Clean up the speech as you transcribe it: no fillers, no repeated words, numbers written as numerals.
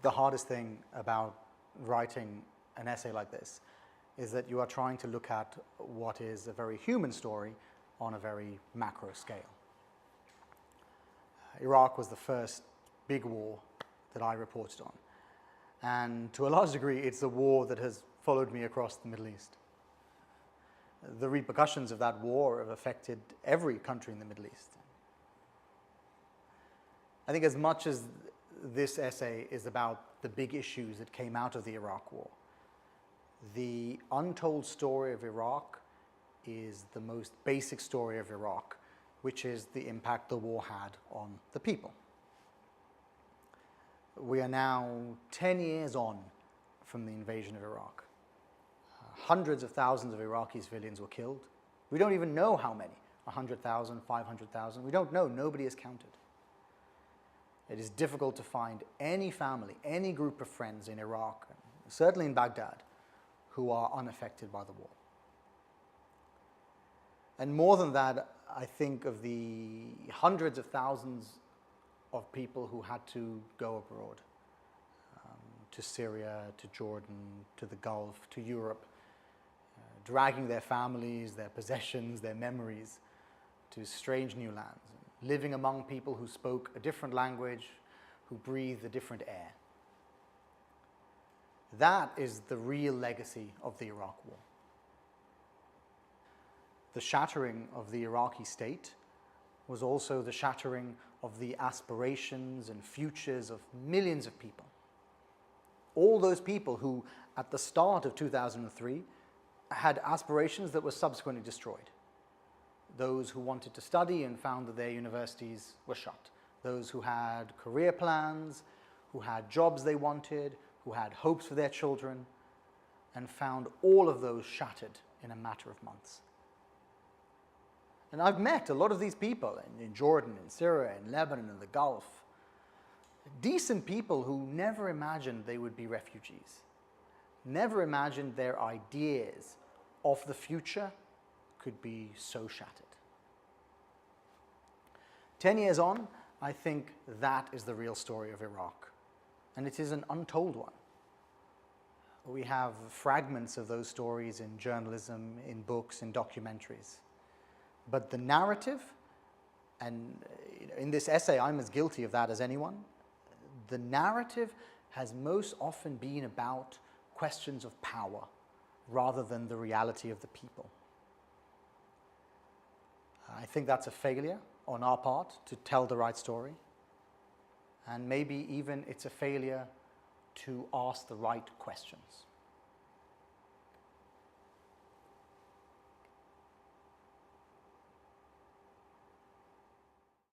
the hardest thing about writing an essay like this is that you are trying to look at what is a very human story on a very macro scale. Iraq was the first big war that I reported on. And to a large degree, it's a war that has followed me across the Middle East. The repercussions of that war have affected every country in the Middle East. I think as much as this essay is about the big issues that came out of the Iraq war, the untold story of Iraq is the most basic story of Iraq, which is the impact the war had on the people. We are now 10 years on from the invasion of Iraq. Hundreds of thousands of Iraqi civilians were killed. We don't even know how many, 100,000, 500,000. We don't know, nobody has counted. It is difficult to find any family, any group of friends in Iraq, certainly in Baghdad, who are unaffected by the war. And more than that, I think of the hundreds of thousands of people who had to go abroad, to Syria, to Jordan, to the Gulf, to Europe, dragging their families, their possessions, their memories to strange new lands, living among people who spoke a different language, who breathed a different air. That is the real legacy of the Iraq War. The shattering of the Iraqi state was also the shattering of the aspirations and futures of millions of people. All those people who, at the start of 2003, had aspirations that were subsequently destroyed. Those who wanted to study and found that their universities were shut. Those who had career plans, who had jobs they wanted, who had hopes for their children, and found all of those shattered in a matter of months. And I've met a lot of these people in Jordan, in Syria, in Lebanon, in the Gulf. Decent people who never imagined they would be refugees, never imagined their ideas of the future could be so shattered. 10 years on, I think that is the real story of Iraq, and it is an untold one. We have fragments of those stories in journalism, in books, in documentaries. But the narrative, and in this essay I'm as guilty of that as anyone, the narrative has most often been about questions of power rather than the reality of the people. I think that's a failure on our part to tell the right story, and maybe even it's a failure to ask the right questions.